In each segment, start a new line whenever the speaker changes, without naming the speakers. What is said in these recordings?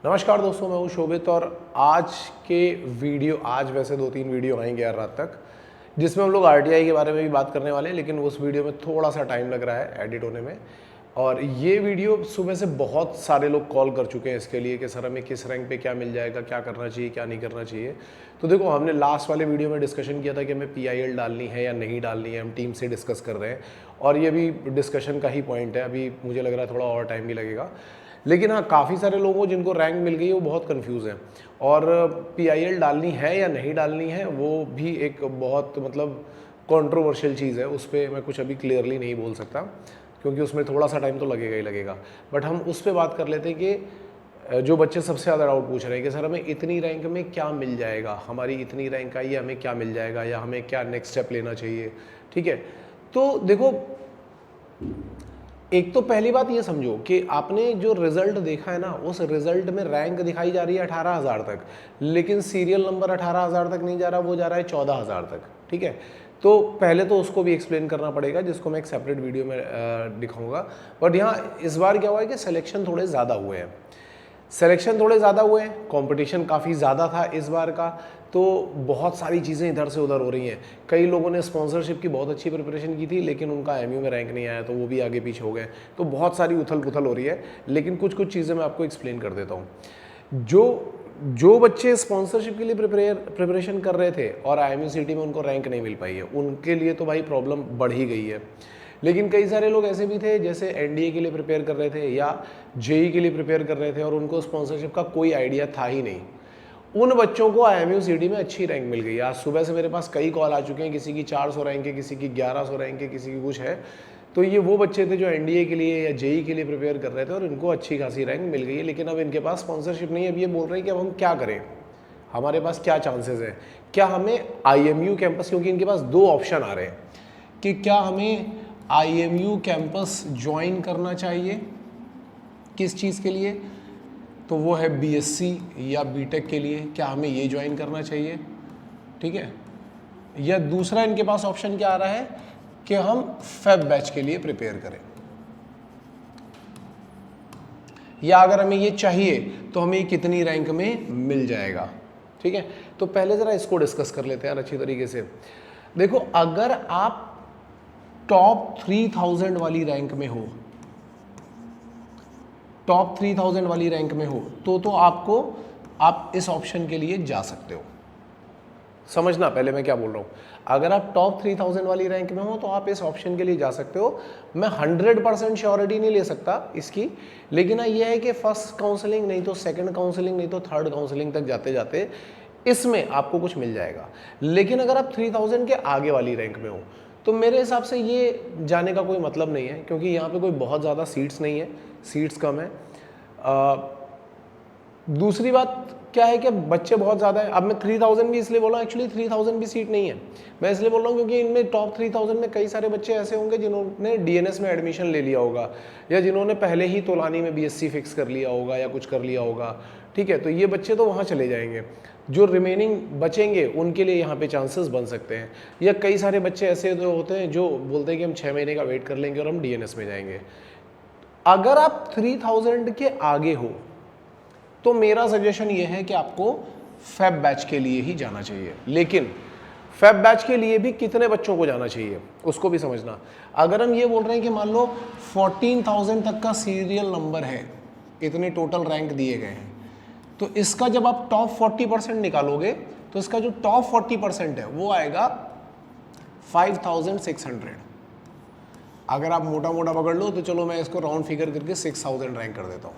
नमस्कार दोस्तों, मैं हूँ शोभित और आज वैसे 2-3 वीडियो आएंगे यार रात तक, जिसमें हम लोग आरटीआई के बारे में भी बात करने वाले हैं। लेकिन उस वीडियो में थोड़ा सा टाइम लग रहा है एडिट होने में। और ये वीडियो सुबह से बहुत सारे लोग कॉल कर चुके हैं इसके लिए कि सर हमें किस रैंक पे क्या मिल जाएगा, क्या करना चाहिए, क्या नहीं करना चाहिए। तो देखो, हमने लास्ट वाले वीडियो में डिस्कशन किया था कि हमें PIL डालनी है या नहीं डालनी है। हम टीम से डिस्कस कर रहे हैं और ये भी डिस्कशन का ही पॉइंट है। अभी मुझे लग रहा है थोड़ा और टाइम भी लगेगा। लेकिन हाँ, काफ़ी सारे लोगों को जिनको रैंक मिल गई है वो बहुत कंफ्यूज हैं। और PIL डालनी है या नहीं डालनी है वो भी एक बहुत कंट्रोवर्शियल चीज़ है। उस पर मैं कुछ अभी क्लियरली नहीं बोल सकता क्योंकि उसमें थोड़ा सा टाइम तो लगेगा ही लगेगा। बट हम उस पर बात कर लेते हैं कि जो बच्चे सबसे ज़्यादा डाउट पूछ रहे हैं कि सर हमें इतनी रैंक में क्या मिल जाएगा, हमारी इतनी रैंक आई है, हमें क्या मिल जाएगा या हमें क्या नेक्स्ट स्टेप लेना चाहिए। ठीक है, तो देखो, एक तो पहली बात ये समझो कि आपने जो रिजल्ट देखा है ना, उस रिजल्ट में रैंक दिखाई जा रही है 18,000 तक, लेकिन सीरियल नंबर 18,000 तक नहीं जा रहा, वो जा रहा है 14,000 तक। ठीक है, तो पहले तो उसको भी एक्सप्लेन करना पड़ेगा, जिसको मैं एक सेपरेट वीडियो में दिखाऊंगा। बट यहाँ इस बार क्या हुआ है कि सिलेक्शन थोड़े ज़्यादा हुए हैं, कंपटीशन काफ़ी ज़्यादा था इस बार का। तो बहुत सारी चीज़ें इधर से उधर हो रही हैं। कई लोगों ने स्पॉन्सरशिप की बहुत अच्छी प्रिपरेशन की थी, लेकिन उनका MU में रैंक नहीं आया तो वो भी आगे पीछे हो गए। तो बहुत सारी उथल पुथल हो रही है। लेकिन कुछ कुछ चीज़ें मैं आपको एक्सप्लेन कर देता हूँ। जो बच्चे स्पॉन्सरशिप के लिए प्रिपरेशन कर रहे थे और IMUCT में उनको रैंक नहीं मिल पाई है, उनके लिए तो भाई प्रॉब्लम बढ़ ही गई है। लेकिन कई सारे लोग ऐसे भी थे जैसे NDA के लिए प्रिपेयर कर रहे थे या JEE के लिए प्रिपेयर कर रहे थे और उनको स्पॉन्सरशिप का कोई आइडिया था ही नहीं। उन बच्चों को IMUCT में अच्छी रैंक मिल गई। आज सुबह से मेरे पास कई कॉल आ चुके हैं, किसी की 400 रैंक है, किसी की 1100 रैंक है, किसी की कुछ है। तो ये वो बच्चे थे जो NDA के लिए या JEE के लिए प्रिपेयर कर रहे थे और इनको अच्छी खासी रैंक मिल गई है। लेकिन अब इनके पास स्पॉन्सरशिप नहीं है। अब ये बोल रहे हैं कि अब हम क्या करें, हमारे पास क्या चांसेस हैं, क्या हमें IMU कैंपस, क्योंकि इनके पास दो ऑप्शन आ रहे हैं कि क्या हमें IMU कैंपस ज्वाइन करना चाहिए, किस चीज़ के लिए, तो वो है BSc या BTech के लिए, क्या हमें ये ज्वाइन करना चाहिए। ठीक है, या दूसरा इनके पास ऑप्शन क्या आ रहा है कि हम फेब बैच के लिए प्रिपेयर करें, या अगर हमें ये चाहिए तो हमें ये कितनी रैंक में मिल जाएगा। ठीक है, तो पहले ज़रा इसको डिस्कस कर लेते हैं अच्छी तरीके से। देखो, अगर आप टॉप 3000 वाली रैंक में हो, टॉप 3000 वाली रैंक में हो तो आप इस ऑप्शन के लिए जा सकते हो। समझना पहले मैं क्या बोल रहा हूँ। अगर आप टॉप 3000 वाली रैंक में हो तो आप इस ऑप्शन के लिए जा सकते हो। मैं 100% श्योरिटी नहीं ले सकता इसकी, लेकिन यह है कि फर्स्ट काउंसलिंग नहीं तो सेकंड काउंसलिंग नहीं तो थर्ड काउंसलिंग तक जाते जाते इसमें आपको कुछ मिल जाएगा। लेकिन अगर आप 3000 के आगे वाली रैंक में हो तो मेरे हिसाब से ये जाने का कोई मतलब नहीं है, क्योंकि यहाँ पे कोई बहुत ज़्यादा सीट्स नहीं है, सीट्स कम है। दूसरी बात क्या है कि बच्चे बहुत ज़्यादा है। अब मैं 3000 भी इसलिए बोल रहा हूँ, एक्चुअली 3000 भी सीट नहीं है, मैं इसलिए बोल रहा हूँ क्योंकि इनमें टॉप 3000 में कई सारे बच्चे ऐसे होंगे जिन्होंने DNS में एडमिशन ले लिया होगा, या जिन्होंने पहले ही तोलानी में BSc फिक्स कर लिया होगा या कुछ कर लिया होगा। ठीक है, तो ये बच्चे तो वहाँ चले जाएंगे। जो रिमेनिंग बचेंगे उनके लिए यहाँ पे चांसेस बन सकते हैं। या कई सारे बच्चे ऐसे जो होते हैं जो बोलते हैं कि हम 6 महीने का वेट कर लेंगे और हम DNS में जाएंगे। अगर आप 3000 के आगे हो तो मेरा सजेशन ये है कि आपको फेब बैच के लिए ही जाना चाहिए। लेकिन फेब बैच के लिए भी कितने बच्चों को जाना चाहिए उसको भी समझना। अगर हम ये बोल रहे हैं कि मान लो 14,000 तक का सीरियल नंबर है, इतने टोटल रैंक दिए गए हैं, तो इसका जब आप टॉप 40% निकालोगे तो इसका जो टॉप 40% है वो आएगा 5,600। अगर आप मोटा मोटा पकड़ लो तो चलो मैं इसको राउंड फिगर करके 6,000 रैंक कर देता हूँ।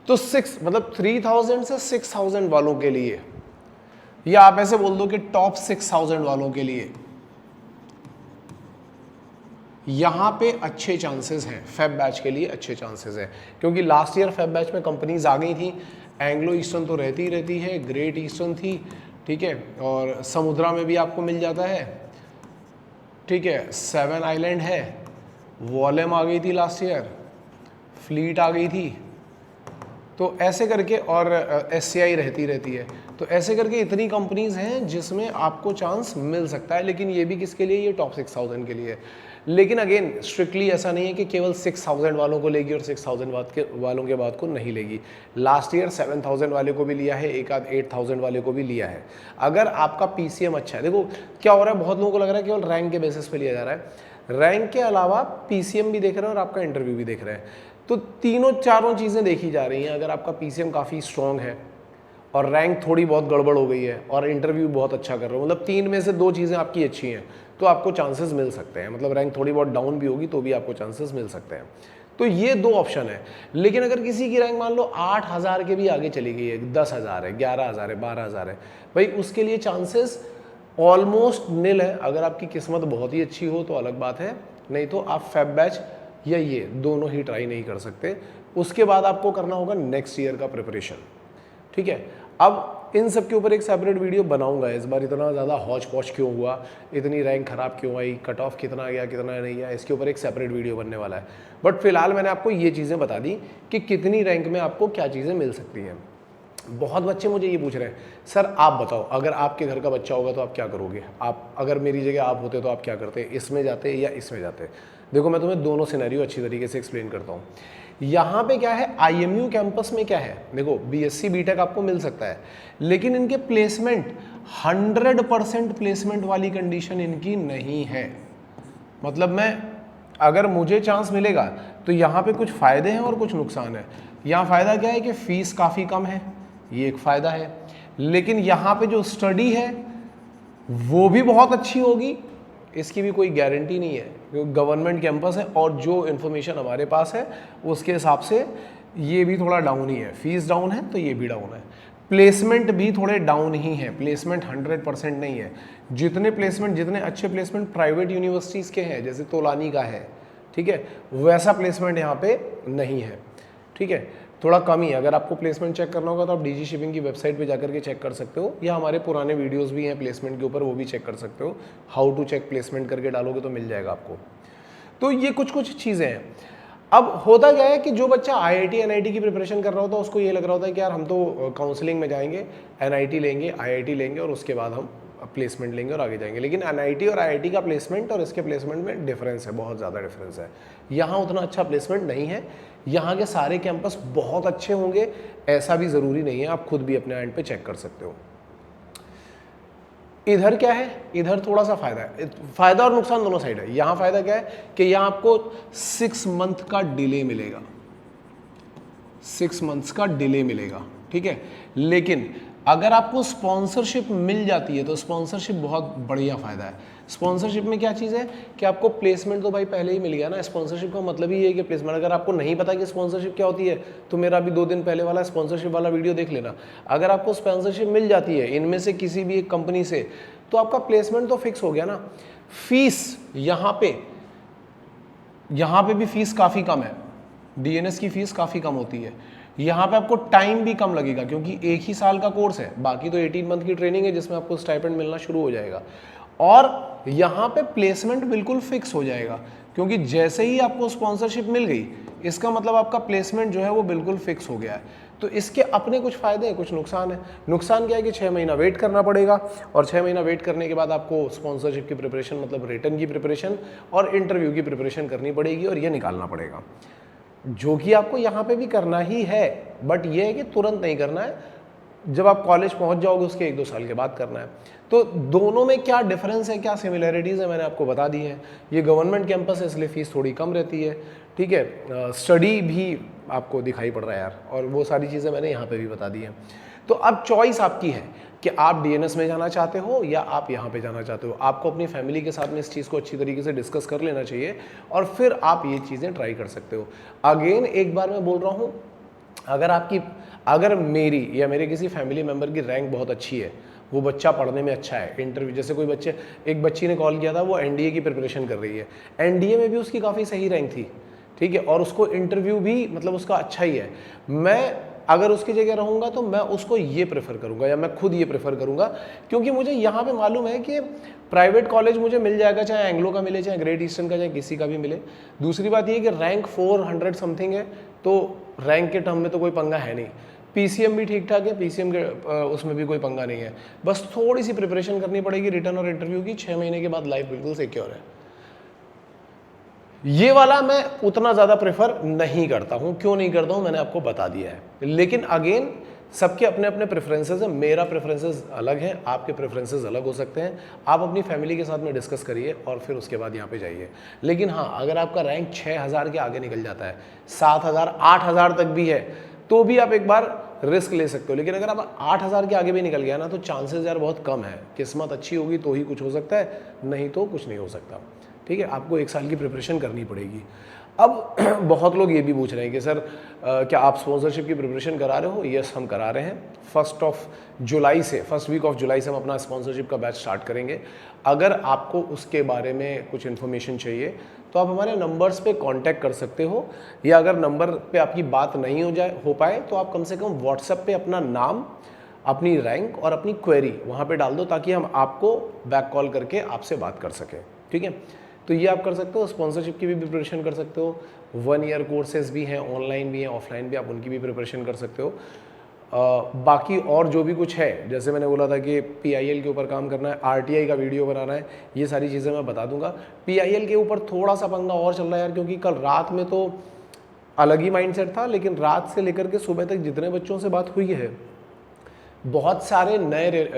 तो 3000 से 6000 वालों के लिए, या आप ऐसे बोल दो कि टॉप 6000 वालों के लिए यहां पे अच्छे चांसेस हैं, फेब बैच के लिए अच्छे चांसेस हैं। क्योंकि लास्ट ईयर फेब बैच में कंपनीज आ गई थी। एंग्लो ईस्टर्न तो रहती ही रहती है, ग्रेट ईस्टर्न थी, ठीक है, और समुद्रा में भी आपको मिल जाता है। ठीक है, 7 आइलैंड है, वॉलेम आ गई थी लास्ट ईयर, फ्लीट आ गई थी, तो ऐसे करके, और SCI रहती है। तो ऐसे करके इतनी कंपनीज हैं जिसमें आपको चांस मिल सकता है। लेकिन ये भी किसके लिए, ये टॉप 6000 के लिए। लेकिन अगेन स्ट्रिक्टली ऐसा नहीं है कि केवल 6000 वालों को लेगी और 6000 वालों के बाद को नहीं लेगी। लास्ट ईयर 7000 वाले को भी लिया है, एक आध 8000 वाले को भी लिया है। अगर आपका पीसीएम अच्छा है, देखो क्या हो रहा है, बहुत लोगों को लग रहा है केवल रैंक के बेसिस पे लिया जा रहा है। रैंक के अलावा पीसीएम भी देख रहे हैं और आपका इंटरव्यू भी देख रहे हैं, तो तीनों चारों चीज़ें देखी जा रही हैं। अगर आपका पीसीएम काफ़ी स्ट्रॉन्ग है और रैंक थोड़ी बहुत गड़बड़ हो गई है और इंटरव्यू बहुत अच्छा कर रहे हो, मतलब 3 में से 2 चीज़ें आपकी अच्छी हैं, तो आपको चांसेस मिल सकते हैं। मतलब रैंक थोड़ी बहुत डाउन भी होगी तो भी आपको चांसेस मिल सकते हैं। तो ये 2 ऑप्शन है। लेकिन अगर किसी की रैंक मान लो 8000 के भी आगे चली गई है, 10,000 है, 11,000 है, 12,000 है, भाई उसके लिए चांसेस ऑलमोस्ट निल है। अगर आपकी किस्मत बहुत ही अच्छी हो तो अलग बात है, नहीं तो आप फैब बैच या ये दोनों ही ट्राई नहीं कर सकते। उसके बाद आपको करना होगा नेक्स्ट ईयर का प्रिपरेशन, ठीक है। अब इन सब के ऊपर एक सेपरेट वीडियो बनाऊंगा। इस बार इतना ज़्यादा हौच पौच क्यों हुआ, इतनी रैंक खराब क्यों आई, कट ऑफ कितना गया कितना नहीं गया, इसके ऊपर एक सेपरेट वीडियो बनने वाला है। बट फिलहाल मैंने आपको ये चीज़ें बता दी कि कितनी रैंक में आपको क्या चीज़ें मिल सकती हैं। बहुत बच्चे मुझे ये पूछ रहे हैं, सर आप बताओ अगर आपके घर का बच्चा होगा तो आप क्या करोगे, आप अगर मेरी जगह आप होते तो आप क्या करते, इसमें जाते या इसमें जाते। देखो मैं तुम्हें दोनों सिनेरियो अच्छी तरीके से एक्सप्लेन करता हूँ। यहाँ पे क्या है, आईएमयू कैंपस में क्या है, देखो बीएससी बीटेक आपको मिल सकता है, लेकिन इनके प्लेसमेंट 100% प्लेसमेंट वाली कंडीशन इनकी नहीं है। मतलब मैं अगर मुझे चांस मिलेगा तो यहाँ पे कुछ फ़ायदे हैं और कुछ नुकसान है। यहाँ फ़ायदा क्या है कि फ़ीस काफ़ी कम है, ये एक फ़ायदा है। लेकिन यहाँ पे जो स्टडी है वो भी बहुत अच्छी होगी, इसकी भी कोई गारंटी नहीं है, क्योंकि गवर्नमेंट कैंपस है और जो इन्फॉर्मेशन हमारे पास है उसके हिसाब से ये भी थोड़ा डाउन ही है। फीस डाउन है तो ये भी डाउन है, प्लेसमेंट भी थोड़े डाउन ही है, प्लेसमेंट 100% नहीं है। जितने अच्छे प्लेसमेंट प्राइवेट यूनिवर्सिटीज़ के हैं, जैसे तोलानी का है, ठीक है, वैसा प्लेसमेंट यहाँ पे नहीं है, ठीक है, थोड़ा कम ही। अगर आपको प्लेसमेंट चेक करना होगा तो आप डीजी शिपिंग की वेबसाइट पे जाकर के चेक कर सकते हो, या हमारे पुराने वीडियोस भी हैं प्लेसमेंट के ऊपर, वो भी चेक कर सकते हो। हाउ टू चेक प्लेसमेंट करके डालोगे तो मिल जाएगा आपको। तो ये कुछ चीज़ें हैं। अब होता क्या है कि जो बच्चा आईआईटी एनआईटी की प्रिपरेशन कर रहा होता है उसको ये लग रहा होता है कि यार हम तो काउंसलिंग में जाएंगे, एनआईटी लेंगे, आईआईटी लेंगे और उसके बाद हम प्लेसमेंट लेंगे और आगे जाएंगे। लेकिन एनआईटी और आईआईटी का प्लेसमेंट और इसके प्लेसमेंट में डिफरेंस है, बहुत ज़्यादा डिफरेंस है। यहाँ उतना अच्छा प्लेसमेंट नहीं है। यहाँ के सारे कैंपस बहुत अच्छे होंगे ऐसा भी ज़रूरी नहीं है, आप खुद भी अपने एंड पे चेक कर सकते हो। इधर क्या है, इधर थोड़ा सा फायदा है, फायदा और नुकसान दोनों साइड है। यहाँ फायदा क्या है कि यहाँ आपको 6 मंथ का डिले मिलेगा, 6 मंथ्स का डिले मिलेगा, ठीक है। लेकिन अगर आपको स्पॉन्सरशिप मिल जाती है तो स्पॉन्सरशिप बहुत बढ़िया फायदा है। स्पॉन्सरशिप में क्या चीज़ है कि आपको प्लेसमेंट तो भाई पहले ही मिल गया ना। स्पॉन्सरशिप का मतलब ही है कि प्लेसमेंट, अगर आपको नहीं पता कि स्पॉन्सरशिप क्या होती है तो मेरा अभी 2 दिन पहले वाला स्पॉन्सरशिप वाला वीडियो देख लेना। अगर आपको स्पॉन्सरशिप मिल जाती है इनमें से किसी भी एक कंपनी से तो आपका प्लेसमेंट तो फिक्स हो गया ना। फीस यहाँ पे भी फीस काफ़ी कम है, डीएनएस की फीस काफ़ी कम होती है। यहाँ पे आपको टाइम भी कम लगेगा क्योंकि 1 ही साल का कोर्स है, बाकी तो 18 मंथ की ट्रेनिंग है जिसमें आपको स्टाइपेंड मिलना शुरू हो जाएगा। और यहाँ पे प्लेसमेंट बिल्कुल फिक्स हो जाएगा क्योंकि जैसे ही आपको स्पॉन्सरशिप मिल गई इसका मतलब आपका प्लेसमेंट जो है वो बिल्कुल फिक्स हो गया है। तो इसके अपने कुछ फ़ायदे हैं, कुछ नुकसान है। नुकसान क्या है कि 6 महीना वेट करना पड़ेगा और 6 महीना वेट करने के बाद आपको स्पॉन्सरशिप की प्रिपरेशन, मतलब रिटर्न की प्रिपरेशन और इंटरव्यू की प्रिपरेशन करनी पड़ेगी और ये निकालना पड़ेगा, जो कि आपको यहाँ पे भी करना ही है। बट ये है कि तुरंत नहीं करना है, जब आप कॉलेज पहुँच जाओगे उसके 1-2 साल के बाद करना है। तो दोनों में क्या डिफरेंस है, क्या सिमिलैरिटीज़ है, मैंने आपको बता दी है। ये गवर्नमेंट कैंपस है इसलिए फ़ीस थोड़ी कम रहती है, ठीक है। स्टडी भी आपको दिखाई पड़ रहा है यार, और वो सारी चीज़ें मैंने यहाँ पे भी बता दी हैं। तो अब चॉइस आपकी है कि आप डीएनएस में जाना चाहते हो या आप यहाँ पे जाना चाहते हो। आपको अपनी फैमिली के साथ में इस चीज़ को अच्छी तरीके से डिस्कस कर लेना चाहिए और फिर आप ये चीज़ें ट्राई कर सकते हो। अगेन एक बार मैं बोल रहा हूँ, अगर मेरी या मेरे किसी फैमिली मेम्बर की रैंक बहुत अच्छी है, वो बच्चा पढ़ने में अच्छा है, इंटरव्यू, जैसे एक बच्ची ने कॉल किया था, वो एनडीए की प्रिपरेशन कर रही है, एनडीए में भी उसकी काफ़ी सही रैंक थी, ठीक है, और उसको इंटरव्यू भी मतलब उसका अच्छा ही है। मैं अगर उसकी जगह रहूँगा तो मैं उसको ये प्रेफर करूँगा या मैं खुद ये प्रेफर करूँगा, क्योंकि मुझे यहाँ पे मालूम है कि प्राइवेट कॉलेज मुझे मिल जाएगा, चाहे एंग्लो का मिले, चाहे ग्रेट ईस्टर्न का, चाहे किसी का भी मिले। दूसरी बात ये कि रैंक 400 समथिंग है, तो रैंक के टर्म में तो कोई पंगा है नहीं। पीसीएम भी ठीक ठाक है, पीसीएम के उसमें भी कोई पंगा नहीं है, बस थोड़ी सी प्रिपरेशन करनी पड़ेगी रिटर्न और इंटरव्यू की। 6 महीने के बाद लाइफ बिल्कुल सिक्योर है। ये वाला मैं उतना ज़्यादा प्रेफर नहीं करता हूँ। क्यों नहीं करता हूँ मैंने आपको बता दिया है, लेकिन अगेन सबके अपने अपने प्रेफरेंसेस हैं। मेरा प्रेफरेंसेस अलग है, आपके प्रेफरेंसेस अलग हो सकते हैं। आप अपनी फैमिली के साथ में डिस्कस करिए और फिर उसके बाद यहाँ पे जाइए। लेकिन हाँ, अगर आपका रैंक 6000 के आगे निकल जाता है, 7000 8000 तक भी है, तो भी आप एक बार रिस्क ले सकते हो। लेकिन अगर आप 8000 के आगे भी निकल गया ना, तो चांसेस यार बहुत कम है। किस्मत अच्छी होगी तो ही कुछ हो सकता है, नहीं तो कुछ नहीं हो सकता। ठीक है, आपको 1 साल की प्रिपरेशन करनी पड़ेगी। अब बहुत लोग ये भी पूछ रहे हैं कि सर क्या आप स्पॉन्सरशिप की प्रिपरेशन करा रहे हो? यस, हम करा रहे हैं। फर्स्ट वीक ऑफ जुलाई से हम अपना स्पॉन्सरशिप का बैच स्टार्ट करेंगे। अगर आपको उसके बारे में कुछ इन्फॉर्मेशन चाहिए तो आप हमारे नंबर्स पे कांटेक्ट कर सकते हो, या अगर नंबर पे आपकी बात नहीं हो पाए तो आप कम से कम व्हाट्सएप पे अपना नाम, अपनी रैंक और अपनी क्वेरी वहाँ पे डाल दो, ताकि हम आपको बैक कॉल करके आपसे बात कर सकें। ठीक है, तो ये आप कर सकते हो। स्पॉन्सरशिप की भी प्रिपरेशन कर सकते हो। 1 ईयर कोर्सेज भी हैं, ऑनलाइन भी हैं, ऑफलाइन भी, आप उनकी भी प्रिपरेशन कर सकते हो। बाकी और जो भी कुछ है, जैसे मैंने बोला था कि PIL के ऊपर काम करना है, RTI का वीडियो बनाना है, ये सारी चीज़ें मैं बता दूंगा। PIL के ऊपर थोड़ा सा पंगा और चल रहा है यार, क्योंकि कल रात में तो अलग ही माइंडसेट था, लेकिन रात से लेकर के सुबह तक जितने बच्चों से बात हुई है, बहुत सारे नए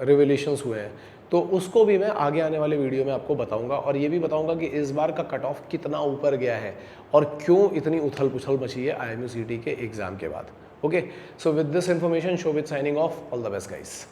रिवलेशंस हुए हैं। तो उसको भी मैं आगे आने वाले वीडियो में आपको बताऊंगा, और ये भी बताऊंगा कि इस बार का कट ऑफ कितना ऊपर गया है और क्यों इतनी उथल पुथल मची है IMU CT के एग्जाम के बाद। Okay, so with this information, Shobhit signing off. All the best guys.